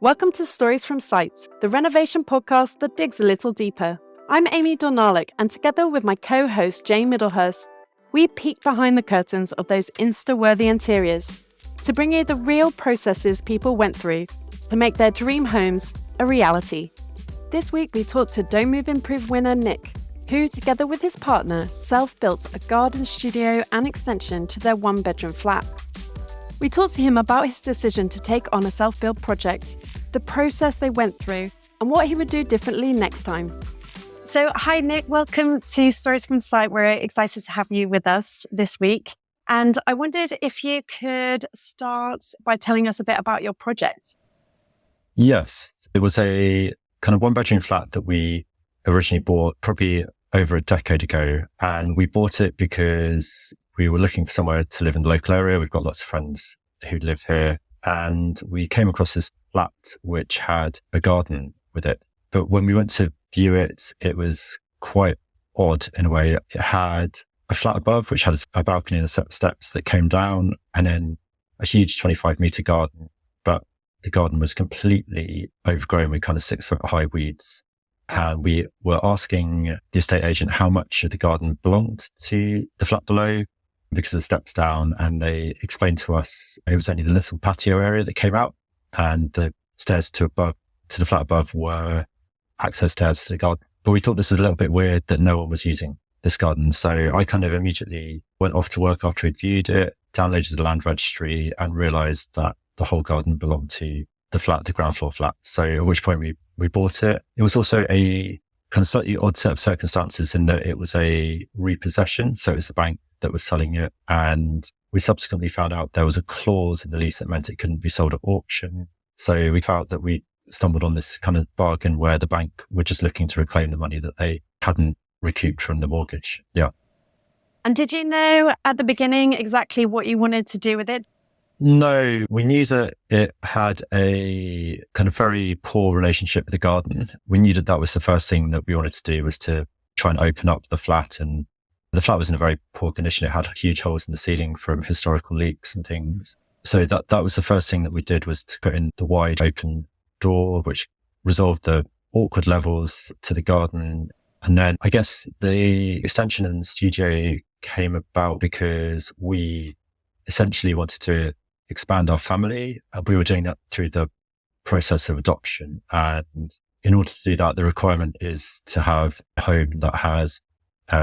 Welcome to Stories from Sites, the renovation podcast that digs a little deeper. I'm Amy Dornalic, and together with my co-host Jane Middlehurst, we peek behind the curtains of those Insta-worthy interiors to bring you the real processes people went through to make their dream homes a reality. This week we talked to Don't Move Improve winner Nick, who together with his partner self-built a garden studio and extension to their one-bedroom flat. We talked to him about his decision to take on a self-build project, the process they went through, and what he would do differently next time. So, hi Nick, welcome to Stories from Site. We're excited to have you with us this week. And I wondered if you could start by telling us a bit about your project. Yes, it was a kind of one-bedroom flat that we originally bought probably over a decade ago. And we bought it because we were looking for somewhere to live in the local area. We've got lots of friends who live here. And we came across this flat which had a garden with it. But when we went to view it, it was quite odd in a way. It had a flat above, which had a balcony and a set of steps that came down, and then a huge 25-meter garden. But the garden was completely overgrown with kind of 6-foot high weeds. And we were asking the estate agent how much of the garden belonged to the flat below, because of the steps down, and they explained to us it was only the little patio area that came out, and the stairs to the flat above were access stairs to the garden. But we thought this was a little bit weird that no one was using this garden. So I kind of immediately went off to work after we'd viewed it, downloaded the land registry, and realised that the whole garden belonged to the flat, the ground floor flat. So at which point we bought it. It was also a kind of slightly odd set of circumstances in that it was a repossession. So it was the bank that was selling it. And we subsequently found out there was a clause in the lease that meant it couldn't be sold at auction. So we found that we stumbled on this kind of bargain where the bank were just looking to reclaim the money that they hadn't recouped from the mortgage. Yeah. And did you know at the beginning exactly what you wanted to do with it? No, we knew that it had a kind of very poor relationship with the garden. We knew that was the first thing that we wanted to do, was to try and open up the flat. And the flat was in a very poor condition. It had huge holes in the ceiling from historical leaks and things. So that was the first thing that we did, was to put in the wide open door, which resolved the awkward levels to the garden. And then I guess the extension and the studio came about because we essentially wanted to expand our family. We were doing that through the process of adoption. And in order to do that, the requirement is to have a home that has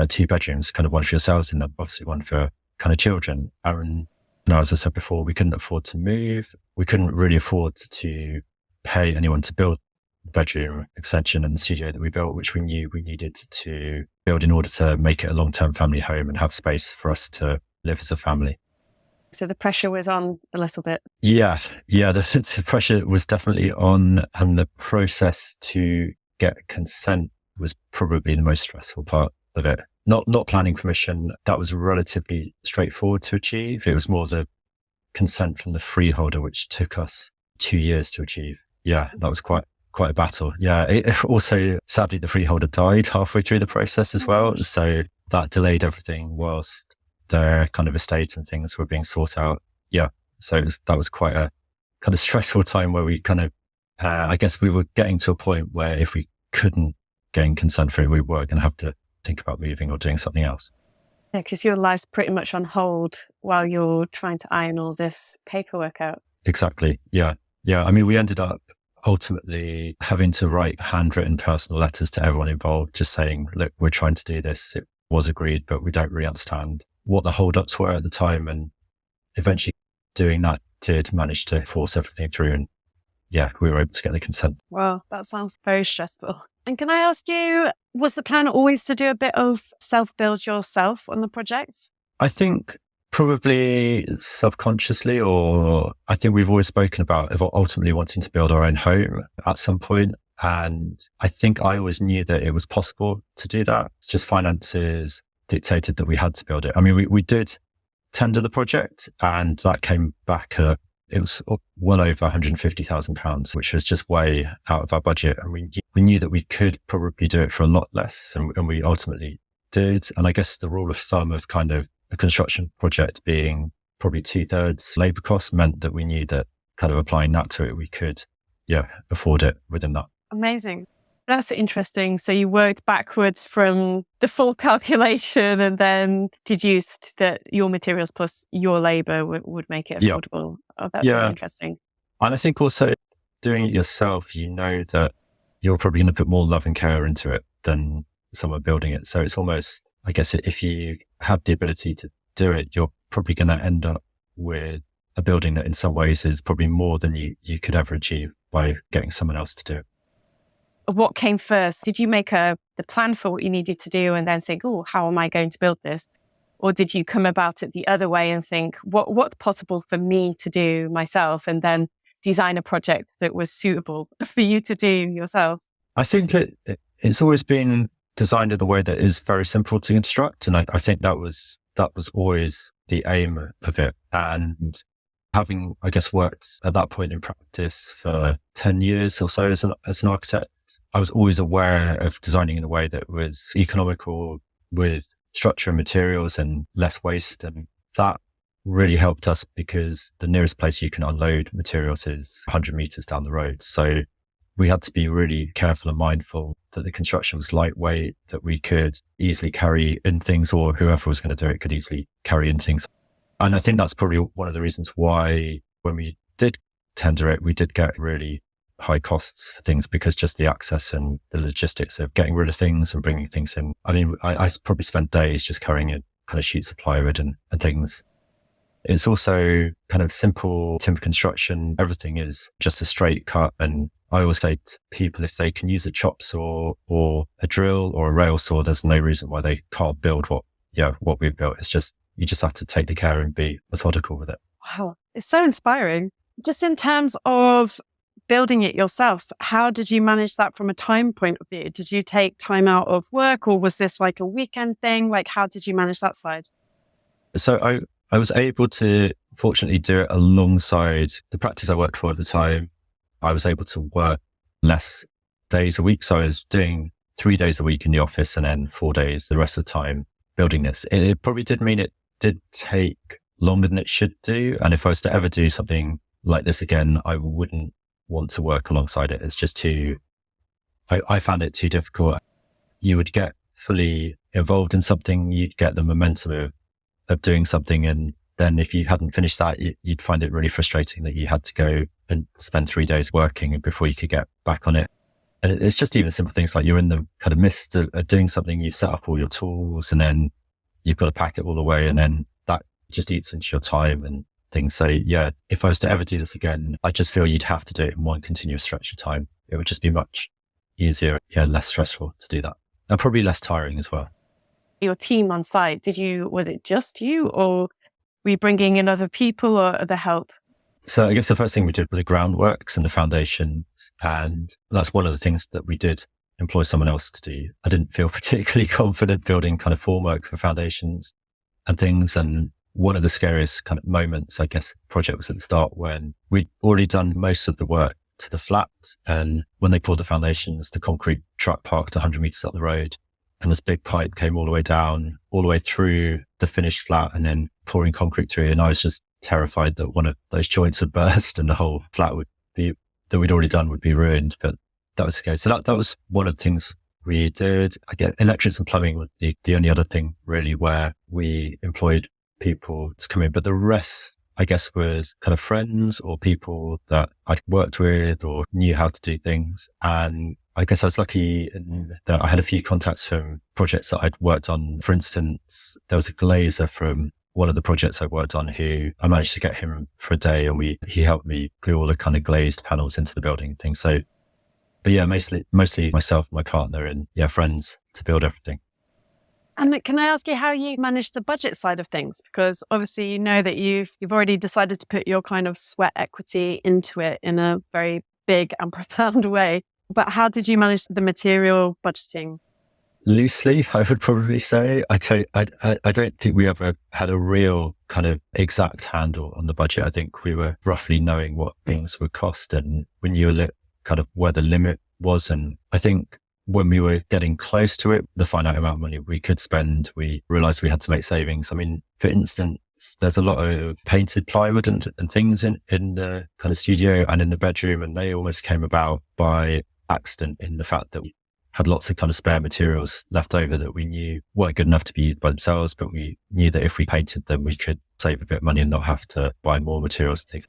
2 bedrooms, kind of one for yourselves and obviously one for kind of children. And as I said before, we couldn't afford to move. We couldn't really afford to pay anyone to build the bedroom extension and the studio that we built, which we knew we needed to build in order to make it a long-term family home and have space for us to live as a family. So the pressure was on a little bit. Yeah, the pressure was definitely on, and the process to get consent was probably the most stressful part of it. Not planning permission, that was relatively straightforward to achieve. It was more the consent from the freeholder, which took us 2 years to achieve. Yeah, that was quite a battle. Yeah, it also, sadly, the freeholder died halfway through the process as well. So that delayed everything whilst their kind of estate and things were being sought out. Yeah. So that was quite a kind of stressful time where we kind of, I guess we were getting to a point where if we couldn't gain consent for it, we were going to have to think about moving or doing something else. Yeah, because your life's pretty much on hold while you're trying to iron all this paperwork out. Exactly. Yeah. I mean, we ended up ultimately having to write handwritten personal letters to everyone involved, just saying, look, we're trying to do this. It was agreed, but we don't really understand what the holdups were at the time. And eventually doing that did manage to force everything through. And yeah, we were able to get the consent. Well, that sounds very stressful. And can I ask you, was the plan always to do a bit of self-build yourself on the project? I think probably subconsciously, or I think we've always spoken about ultimately wanting to build our own home at some point. And I think I always knew that it was possible to do that. It's just finances dictated that we had to build it. I mean, we did tender the project, and that came back it was well over £150,000, which was just way out of our budget. And we knew that we could probably do it for a lot less, and we ultimately did. And I guess the rule of thumb of kind of a construction project being probably 2/3 labour costs meant that we knew that kind of applying that to it, we could afford it within that. Amazing. That's interesting. So you worked backwards from the full calculation and then deduced that your materials plus your labor would make it Yeah. affordable. Oh, that's really Yeah. interesting. And I think also doing it yourself, you know that you're probably going to put more love and care into it than someone building it. So it's almost, I guess, if you have the ability to do it, you're probably going to end up with a building that in some ways is probably more than you could ever achieve by getting someone else to do it. What came first? Did you make the plan for what you needed to do and then think, oh, how am I going to build this? Or did you come about it the other way and think, what's possible for me to do myself, and then design a project that was suitable for you to do yourself? I think it's always been designed in a way that is very simple to construct. And I think that was always the aim of it. And having, I guess, worked at that point in practice for 10 years or so as an architect, I was always aware of designing in a way that was economical with structure and materials and less waste. And that really helped us because the nearest place you can unload materials is 100 meters down the road. So we had to be really careful and mindful that the construction was lightweight, that we could easily carry in things, or whoever was going to do it could easily carry in things. And I think that's probably one of the reasons why when we did tender it, we did get really high costs for things, because just the access and the logistics of getting rid of things and bringing things in. I mean, I probably spent days just carrying in kind of sheets of plywood and things. It's also kind of simple timber construction. Everything is just a straight cut. And I always say to people, if they can use a chop saw or a drill or a rail saw, there's no reason why they can't build what we've built. It's just, you just have to take the care and be methodical with it. Wow, it's so inspiring. Just in terms of building it yourself, how did you manage that from a time point of view? Did you take time out of work, or was this like a weekend thing? Like, how did you manage that side? So I was able to fortunately do it alongside the practice I worked for at the time. I was able to work less days a week. So I was doing 3 days a week in the office and then 4 days the rest of the time building this. It probably did mean it did take longer than it should do. And if I was to ever do something like this again, I wouldn't want to work alongside it. It's just I found it too difficult. You would get fully involved in something, you'd get the momentum of doing something. And then if you hadn't finished that, you'd find it really frustrating that you had to go and spend 3 days working before you could get back on it. And it's just even simple things like you're in the kind of midst of doing something, you've set up all your tools and then you've got to pack it all away, and then that just eats into your time and things. So yeah, if I was to ever do this again, I just feel you'd have to do it in one continuous stretch of time. It would just be much easier, less stressful to do that, and probably less tiring as well. Your team on site, was it just you, or were you bringing in other people or other help? So I guess the first thing we did were the groundworks and the foundations. And that's one of the things that we did employ someone else to do. I didn't feel particularly confident building kind of formwork for foundations and things. And one of the scariest kind of moments, I guess, project was at the start when we'd already done most of the work to the flat. And when they poured the foundations, the concrete truck parked 100 meters up the road. And this big pipe came all the way down, all the way through the finished flat, and then pouring concrete through. And I was just terrified that one of those joints would burst and the whole flat that we'd already done would be ruined. But that was the case. So that was one of the things we did. I guess electrics and plumbing were the only other thing really where we employed people to come in. But the rest, I guess, was kind of friends or people that I'd worked with or knew how to do things. And I guess I was lucky in that I had a few contacts from projects that I'd worked on. For instance, there was a glazer from one of the projects I worked on who I managed to get him for a day, and he helped me glue all the kind of glazed panels into the building and things. So, but yeah, mostly myself, my partner, and friends to build everything. And can I ask you how you manage the budget side of things? Because obviously you know that you've already decided to put your kind of sweat equity into it in a very big and profound way. But how did you manage the material budgeting? Loosely, I would probably say. I don't think we ever had a real kind of exact handle on the budget. I think we were roughly knowing what things would cost and we knew kind of where the limit was. And I think when we were getting close to it, the finite amount of money we could spend, we realized we had to make savings. I mean, for instance, there's a lot of painted plywood and things in the kind of studio and in the bedroom. And they almost came about by accident in the fact that we had lots of kind of spare materials left over that we knew weren't good enough to be used by themselves, but we knew that if we painted them, we could save a bit of money and not have to buy more materials and things.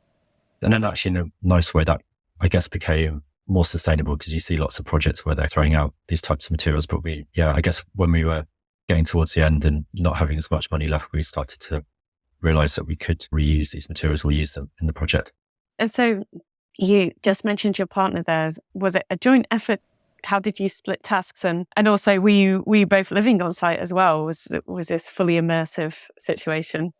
And then actually in a nice way that I guess became more sustainable, because you see lots of projects where they're throwing out these types of materials. But I guess when we were getting towards the end and not having as much money left, we started to realize that we could reuse these materials or use them in the project. And so you just mentioned your partner there. Was it a joint effort? How did you split tasks? And also, were you both living on site as well? Was this fully immersive situation?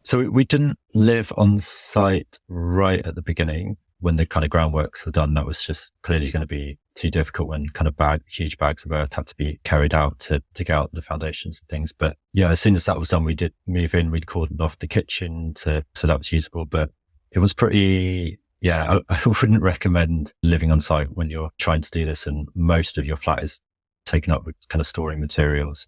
So we didn't live on site right at the beginning when the kind of groundworks were done. That was just clearly going to be too difficult when kind of huge bags of earth had to be carried out to dig out the foundations and things. But yeah, as soon as that was done, we did move in. We'd cordoned off the kitchen so that was usable. But it was pretty, I wouldn't recommend living on site when you're trying to do this and most of your flat is taken up with kind of storing materials.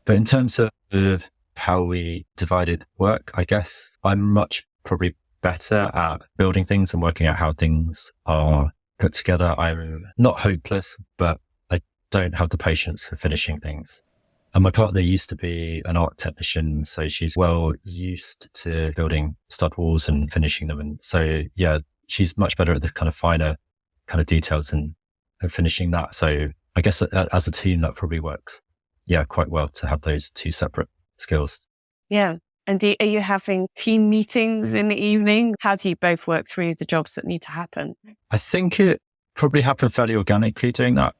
But in terms of how we divided work, I guess I'm much probably better at building things and working out how things are put together. I'm not hopeless, but I don't have the patience for finishing things. And my partner used to be an art technician, so she's well used to building stud walls and finishing them. And so, she's much better at the kind of finer kind of details and finishing that. So I guess as a team, that probably works, quite well to have those two separate skills. Yeah. And are you having team meetings in the evening? How do you both work through the jobs that need to happen? I think it probably happened fairly organically doing that.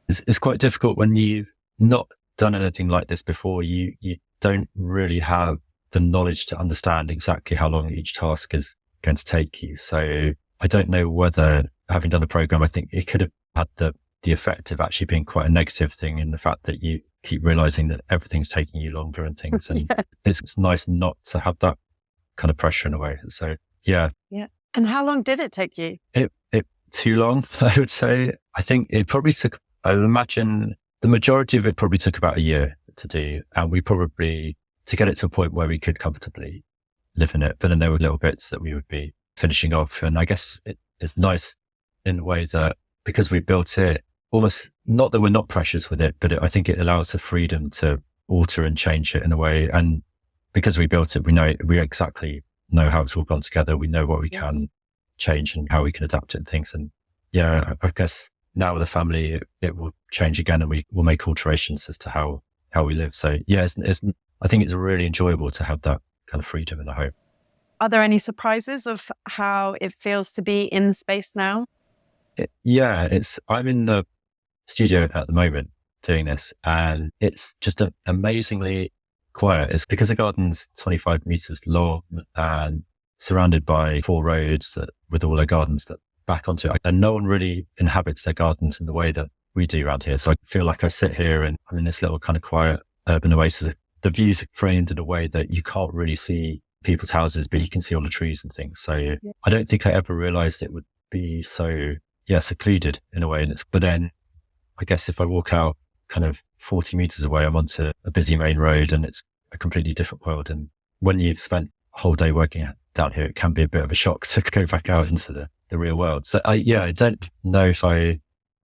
It's quite difficult when you've not done anything like this before. You don't really have the knowledge to understand exactly how long each task is going to take you. So I don't know whether, having done the program, I think it could have had the effect of actually being quite a negative thing in the fact that you keep realizing that everything's taking you longer and things. And it's nice not to have that kind of pressure in a way. So, yeah. And how long did it take you? It too long, I would say. I think it probably took, I would imagine the majority of it probably took about a year to do. And we probably, to get it to a point where we could comfortably live in it. But then there were little bits that we would be finishing off. And I guess it's nice in the way that because we built it, almost not that we're not precious with it, but I think it allows the freedom to alter and change it in a way. And because we built it, we exactly know how it's all gone together. We know what we can change and how we can adapt it and things. And I guess now with the family, it will change again and we will make alterations as to how we live. So I think it's really enjoyable to have that kind of freedom in the home. Are there any surprises of how it feels to be in the space now? I'm in the studio at the moment doing this and it's just amazingly quiet. It's because the garden's 25 meters long and surrounded by 4 roads with all their gardens that back onto it. And no one really inhabits their gardens in the way that we do around here. So I feel like I sit here and I'm in this little kind of quiet urban oasis. The views are framed in a way that you can't really see people's houses, but you can see all the trees and things. So I don't think I ever realized it would be so secluded in a way. But then I guess if I walk out kind of 40 meters away, I'm onto a busy main road and it's a completely different world. And when you've spent a whole day working down here, it can be a bit of a shock to go back out into the real world. So I don't know if I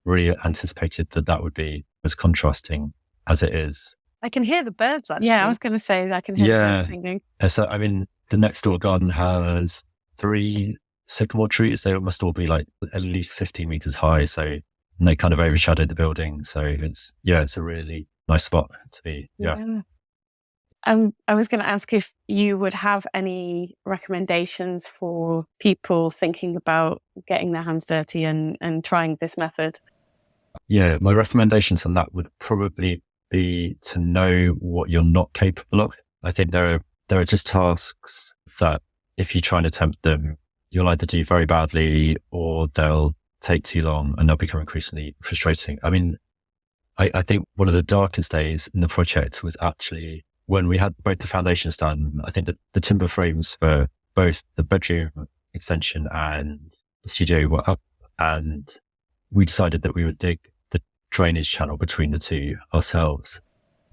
really anticipated that would be as contrasting as it is. I can hear the birds actually. Yeah, I was going to say I can hear the birds singing. So I mean, the next door garden has 3 sycamore trees. They must all be like at least 15 meters high. So and they kind of overshadow the building. So it's a really nice spot to be. Yeah. I was going to ask if you would have any recommendations for people thinking about getting their hands dirty and trying this method. Yeah, my recommendations on that would probably be to know what you're not capable of. I think there are just tasks that if you try and attempt them, you'll either do very badly or they'll take too long and they'll become increasingly frustrating. I mean, I think one of the darkest days in the project was actually when we had both the foundations done. I think that the timber frames for both the bedroom extension and the studio were up, and we decided that we would dig the drainage channel between the two ourselves.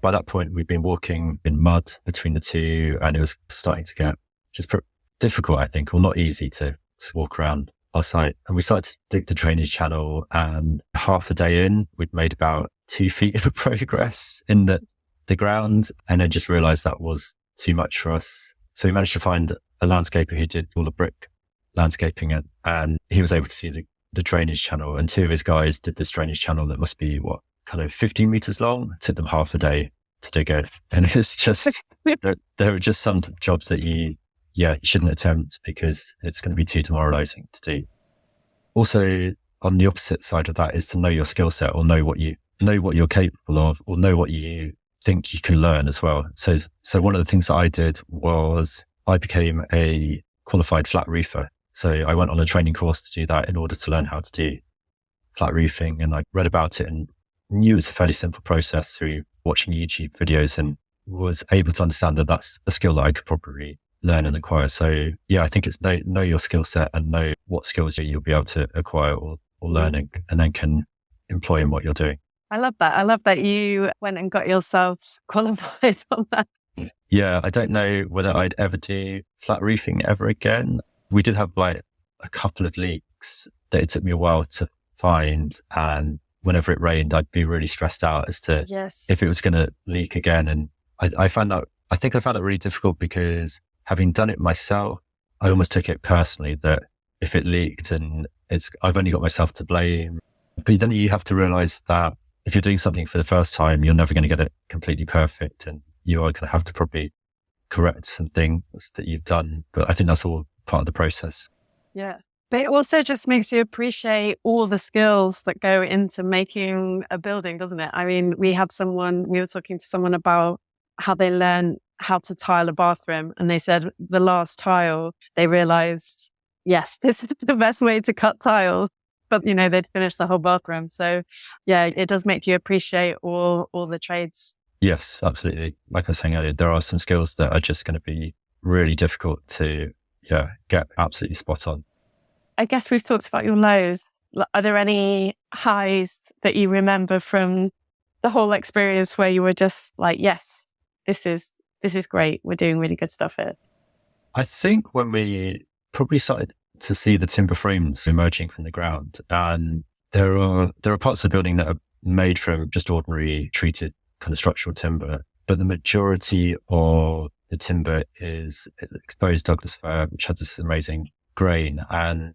by that point, we'd been walking in mud between the two, and it was starting to get just difficult, I think, or not easy to walk around our site. And we started to dig the drainage channel, and half a day in, we'd made about 2 feet of progress in the ground, and I just realized that was too much for us. So we managed to find a landscaper who did all the brick landscaping, and he was able to see the drainage channel, and 2 of his guys did this drainage channel that must be kind of 15 meters long. It took them half a day to dig it. And it's just, there are just some jobs that you shouldn't attempt because it's going to be too demoralizing to do. Also, on the opposite side of that is to know your skill set, or know what you're capable of, or know what you think you can learn as well. So one of the things that I did was I became a qualified flat roofer. So I went on a training course to do that in order to learn how to do flat roofing. And I read about it and knew it's a fairly simple process through watching YouTube videos, and was able to understand that that's a skill that I could probably learn and acquire. So yeah, I think it's know your skill set and know what skills you'll be able to acquire or learning, and then can employ in what you're doing. I love that. I love that you went and got yourself qualified on that. Yeah, I don't know whether I'd ever do flat roofing ever again. We did have like a couple of leaks that it took me a while to find, and whenever it rained, I'd be really stressed out as to if it was going to leak again. And I found that really difficult, because having done it myself, I almost took it personally that if it leaked, and I've only got myself to blame. But then you have to realize that if you're doing something for the first time, you're never going to get it completely perfect, and you are going to have to probably correct some things that you've done. But I think that's all part of the process. Yeah. But it also just makes you appreciate all the skills that go into making a building, doesn't it? I mean, we were talking to someone about how they learn how to tile a bathroom. And they said the last tile, they realized, yes, this is the best way to cut tiles. But, they'd finished the whole bathroom. So yeah, it does make you appreciate all the trades. Yes, absolutely. Like I was saying earlier, there are some skills that are just going to be really difficult to get absolutely spot on. I guess we've talked about your lows. Are there any highs that you remember from the whole experience where you were just like, yes, this is great. We're doing really good stuff here. I think when we probably started to see the timber frames emerging from the ground, and there are parts of the building that are made from just ordinary treated kind of structural timber, but the majority of the timber is exposed Douglas fir, which has this amazing grain. And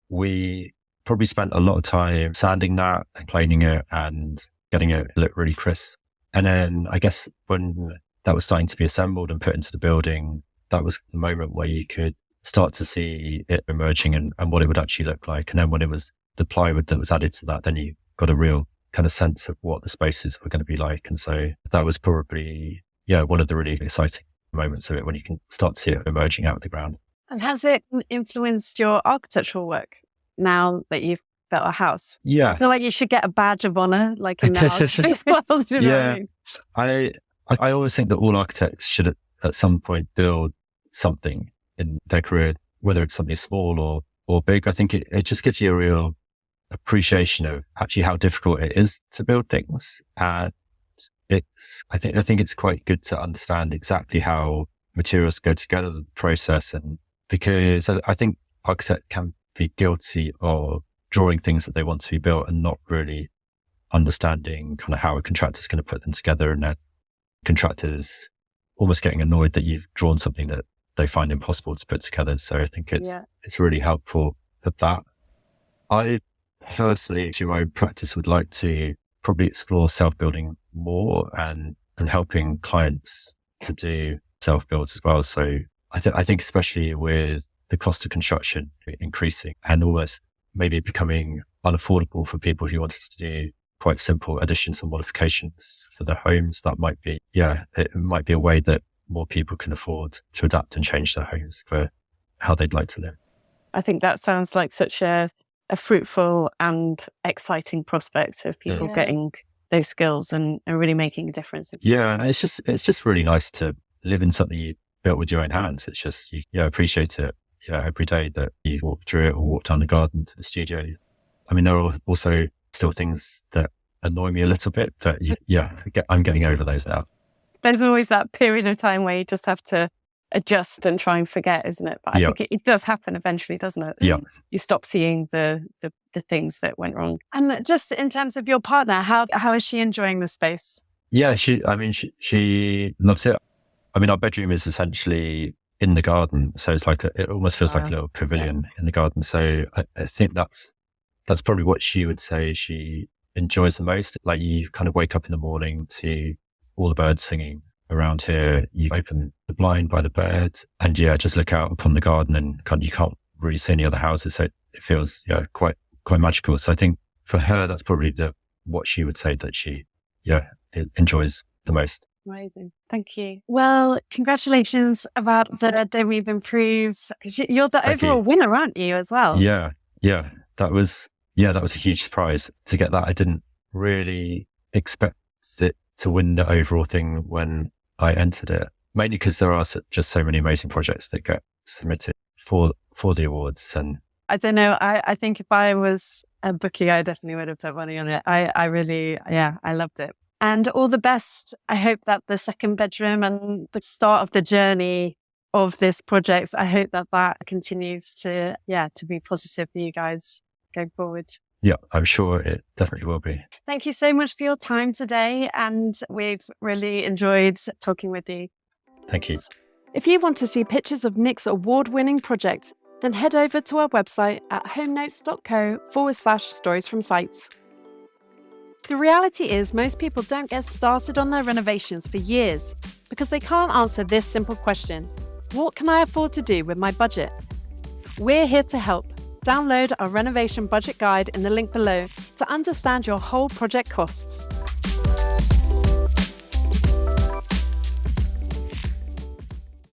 we probably spent a lot of time sanding that and planing it and getting it look really crisp. And then I guess when that was starting to be assembled and put into the building, that was the moment where you could start to see it emerging and what it would actually look like. And then when it was the plywood that was added to that, then you got a real kind of sense of what the spaces were going to be like. And so that was probably, one of the really exciting moments of it, when you can start to see it emerging out of the ground. And has it influenced your architectural work now that you've built a house? Yes. I feel like you should get a badge of honor, like in the architect's world. Do you know what I mean? I always think that all architects should at some point build something in their career, whether it's something small or big. I think it just gives you a real appreciation of actually how difficult it is to build things. And I think it's quite good to understand exactly how materials go together, the process, and because I think architects can be guilty of drawing things that they want to be built and not really understanding kind of how a contractor's going to put them together, and then contractors almost getting annoyed that you've drawn something that they find impossible to put together. So I think it's really helpful for that. I personally, through my practice, would like to probably explore self-building more and helping clients to do self-builds as well. So I think especially with the cost of construction increasing and almost maybe becoming unaffordable for people who wanted to do quite simple additions and modifications for their homes, that might be, it might be a way that more people can afford to adapt and change their homes for how they'd like to live. I think that sounds like such a fruitful and exciting prospect of people getting those skills and really making a difference. Yeah, it's just really nice to live in something you built with your own hands. It's just, you appreciate it every day that you walk through it or walk down the garden to the studio. I mean, there are also still things that annoy me a little bit. But yeah, I'm getting over those now. There's always that period of time where you just have to adjust and try and forget, isn't it? But I think it does happen eventually, doesn't it? Yeah. You stop seeing the things that went wrong. And just in terms of your partner, how is she enjoying the space? Yeah, she loves it. I mean, our bedroom is essentially in the garden. So it's like it almost feels like a little pavilion in the garden. So I think that's probably what she would say she enjoys the most. Like you kind of wake up in the morning to all the birds singing around here. You open the blind by the birds and just look out upon the garden and you can't really see any other houses. So it feels quite magical. So I think for her, that's probably what she would say that she enjoys the most. Amazing. Thank you. Well, congratulations about the Don't We've Improved. You're the overall winner, aren't you, as well? Yeah. That was a huge surprise to get that. I didn't really expect it to win the overall thing when I entered it, mainly because there are just so many amazing projects that get submitted for the awards. And I don't know. I think if I was a bookie, I definitely would have put money on it. I really, I loved it. And all the best. I hope that the second bedroom and the start of the journey of this project, I hope that continues to be positive for you guys going forward. Yeah, I'm sure it definitely will be. Thank you so much for your time today. And we've really enjoyed talking with you. Thank you. If you want to see pictures of Nick's award-winning project, then head over to our website at homenotes.co/stories from sites. The reality is most people don't get started on their renovations for years because they can't answer this simple question: what can I afford to do with my budget? We're here to help. Download our renovation budget guide in the link below to understand your whole project costs.